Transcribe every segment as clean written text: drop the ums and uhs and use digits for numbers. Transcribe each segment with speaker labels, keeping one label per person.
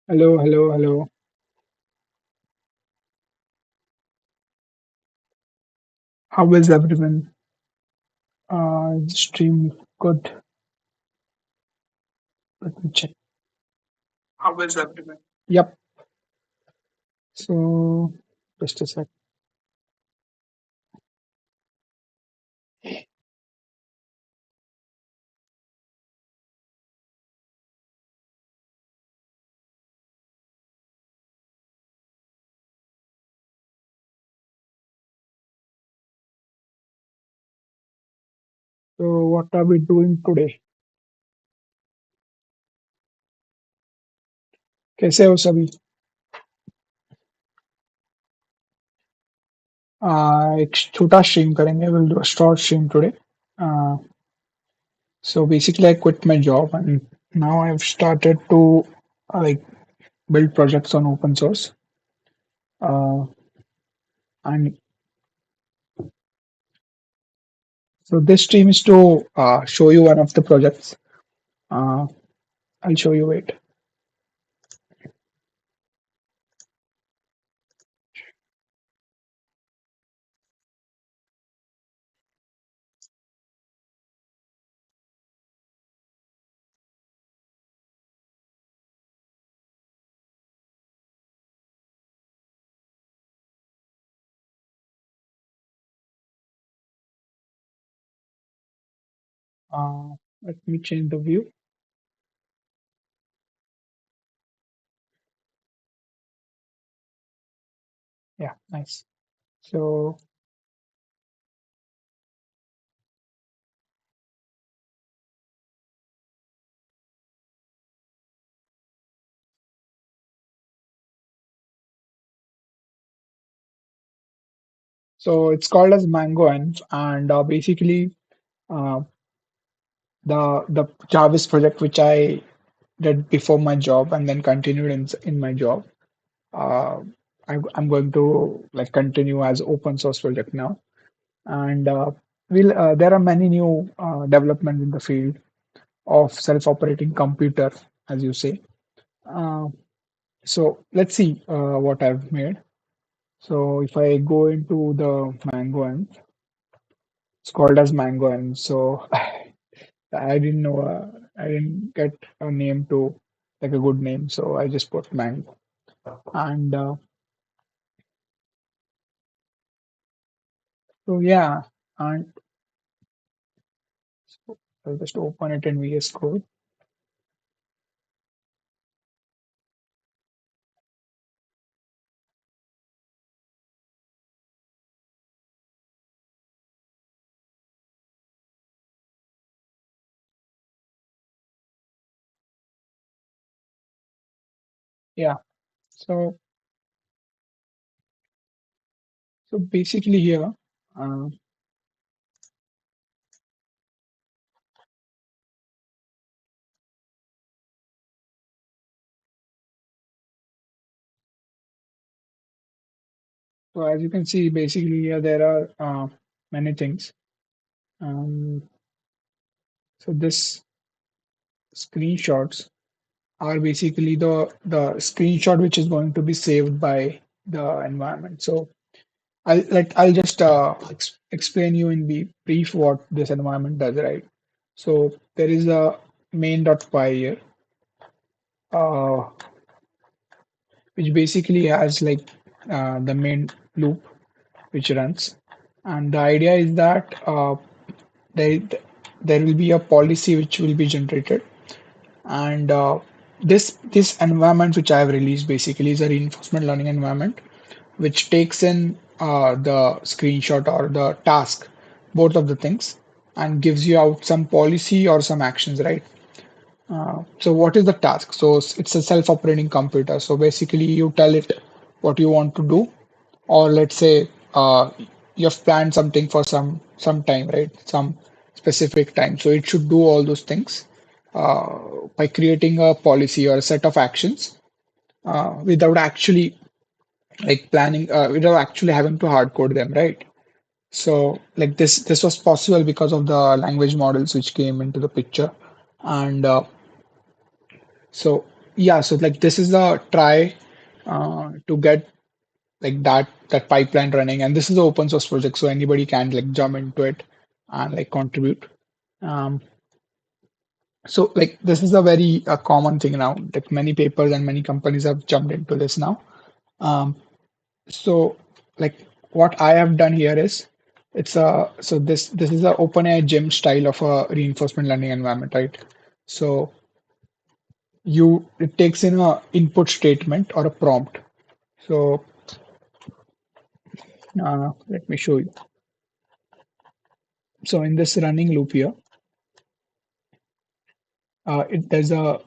Speaker 1: Hello, hello, hello. How is everyone? Stream good. Let me check. How is everyone? Yep. So, just a sec. So, what are we doing today? कैसे हो सभी? एक छोटा stream करेंगे. We'll do a short stream today. Uh, so basically, I quit my job and now I've started to like build projects on open source. Uh, and so this stream is to show you one of the projects. Uh, I'll show you it. Let me change the view. Yeah, nice. So, so it's called as Mango and basically uh, the Jarvis project which I did before my job and then continued in my job. Uh, I'm going to like continue as open source project now, and there are many new developments in the field of self-operating computer, as you say. Uh, so let's see what I've made. So if I go into the Mango it's called as Mango, and so I didn't know. I didn't get a name to like a good name, so I just put Mango. And so yeah, and I'll just open it in VS Code. Yeah. So basically here, uh, so as you can see, basically here there are many things. Um, so this screenshots are basically the screenshot which is going to be saved by the environment. So I'll just explain you in the brief what this environment does, right? So there is a main.py here, uh, which basically has like the main loop which runs, and the idea is that there there will be a policy which will be generated, and this environment which I have released basically is a reinforcement learning environment which takes in the screenshot or the task, both of the things, and gives you out some policy or some actions, right? So what is the task? So it's a self-operating computer. So basically, you tell it what you want to do, or let's say you've planned something for some time, right? Some specific time. So it should do all those things uh, by creating a policy or a set of actions without actually like planning, without actually having to hard code them, right? So like this was possible because of the language models which came into the picture, and so. Yeah, so like this is a try to get like that pipeline running, and this is an open source project, so anybody can like jump into it and like contribute. Um, so like this is a very common thing now. Like many papers and many companies have jumped into this now. Um, so like what I have done here is it's a so this is a OpenAI gym style of a reinforcement learning environment, right? So you it takes in a input statement or a prompt. So let me show you. So in this running loop here, there's a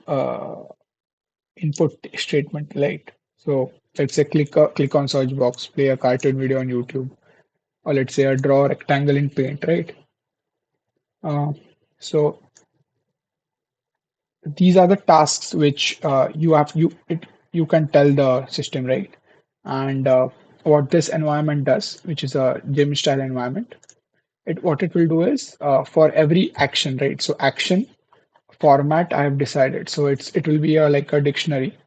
Speaker 1: input statement, right? So let's say click on search box, play a cartoon video on YouTube, or let's say a draw rectangle in Paint, right? Uh, so these are the tasks which you can tell the system, right? And what this environment does, which is a gym style environment, what it will do is for every action, right? So action format I have decided. So it will be like a dictionary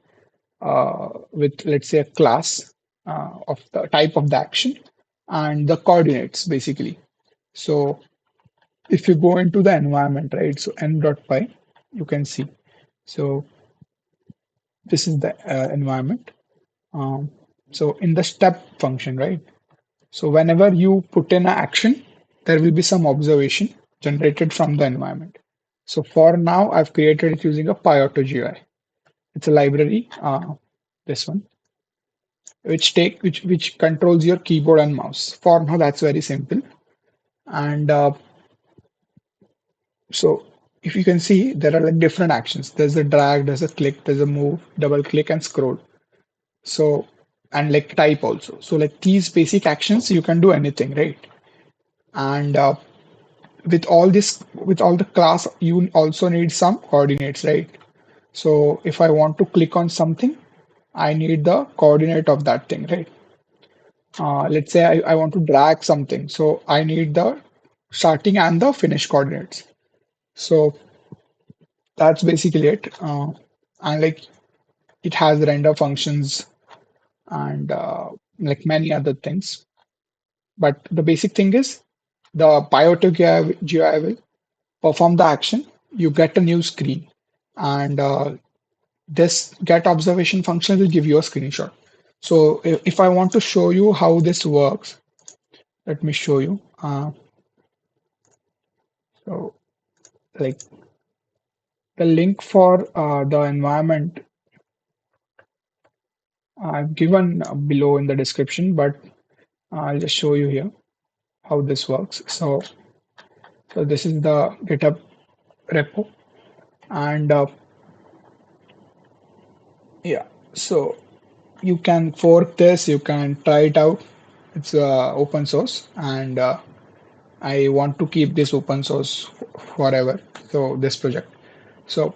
Speaker 1: with let's say a class of the type of the action and the coordinates basically. So if you go into the environment, right? So n.py, you can see. So this is the environment. Um, so in the step function, right? So whenever you put in an action, there will be some observation generated from the environment. So for now, I've created it using a PyAutoGI. It's a library, this one, which controls your keyboard and mouse. For now, that's very simple. And so if you can see, there are like different actions. There's a drag, there's a click, there's a move, double click, and scroll. So and like type also. So like these basic actions, you can do anything, right? And with all the class, you also need some coordinates, right? So if I want to click on something, I need the coordinate of that thing, right? Let's say I want to drag something, so I need the starting and the finish coordinates. So that's basically it. And like it has render functions and like many other things. But the basic thing is the Biotic GUI will perform the action. You get a new screen, and this get observation function will give you a screenshot. So if I want to show you how this works, let me show you. So like the link for the environment I've given below in the description, but I'll just show you here how this works. So this is the GitHub repo, and yeah, so you can fork this, you can try it out. It's open source, and I want to keep this open source forever. So this project. So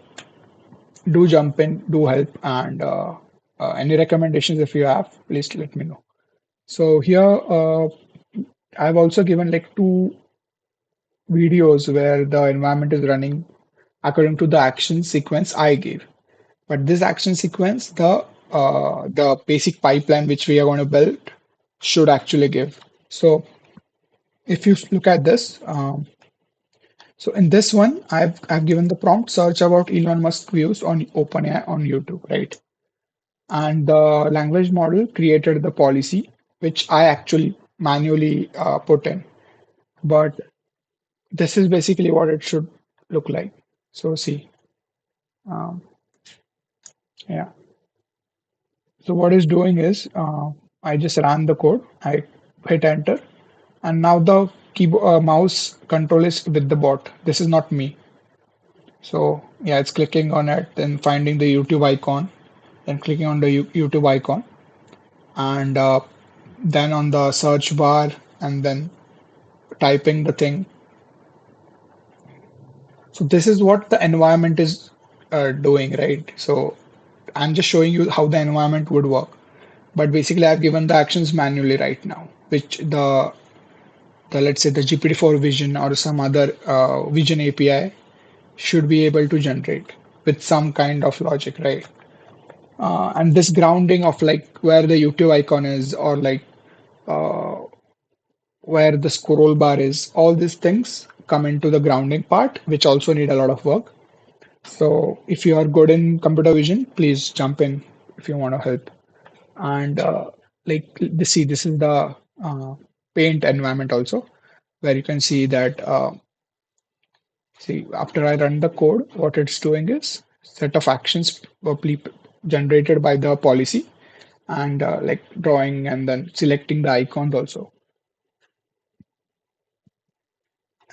Speaker 1: do jump in, do help, and any recommendations if you have, please let me know. So here I've also given like two videos where the environment is running according to the action sequence I gave. But this action sequence, the basic pipeline which we are going to build should actually give. So if you look at this, so in this one, I've given the prompt search about Elon Musk views on OpenAI on YouTube, right? And the language model created the policy, which I actually manually put in. But this is basically what it should look like. So see, um, yeah. So what it's doing is I just ran the code, I hit enter, and now the keyboard mouse control is with the bot. This is not me. So yeah, it's clicking on it, then finding the YouTube icon, then clicking on the YouTube icon, and then on the search bar, and then typing the thing. So this is what the environment is doing, right? So I'm just showing you how the environment would work. But basically, I've given the actions manually right now, which the let's say the GPT-4 Vision or some other Vision API should be able to generate with some kind of logic, right? And this grounding of like where the YouTube icon is or like uh, where the scroll bar is, all these things come into the grounding part, which also need a lot of work. So if you are good in computer vision, please jump in if you want to help. And see, this is the paint environment also, where you can see that see after I run the code, what it's doing is set of actions generated by the policy and like drawing and then selecting the icons also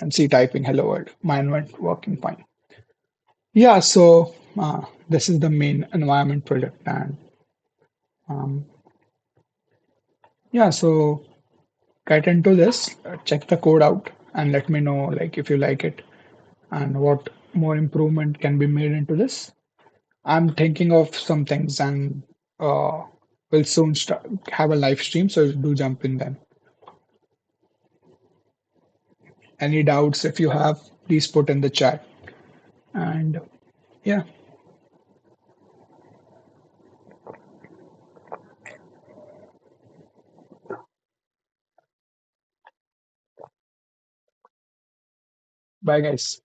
Speaker 1: and see typing hello world. Mine went working fine. Yeah, so this is the main environment project and um, yeah, so get into this, check the code out and let me know like if you like it and what more improvement can be made into this. I'm thinking of some things and we'll soon start, have a live stream, so do jump in then. Any doubts if you have, please put in the chat. And yeah, bye guys.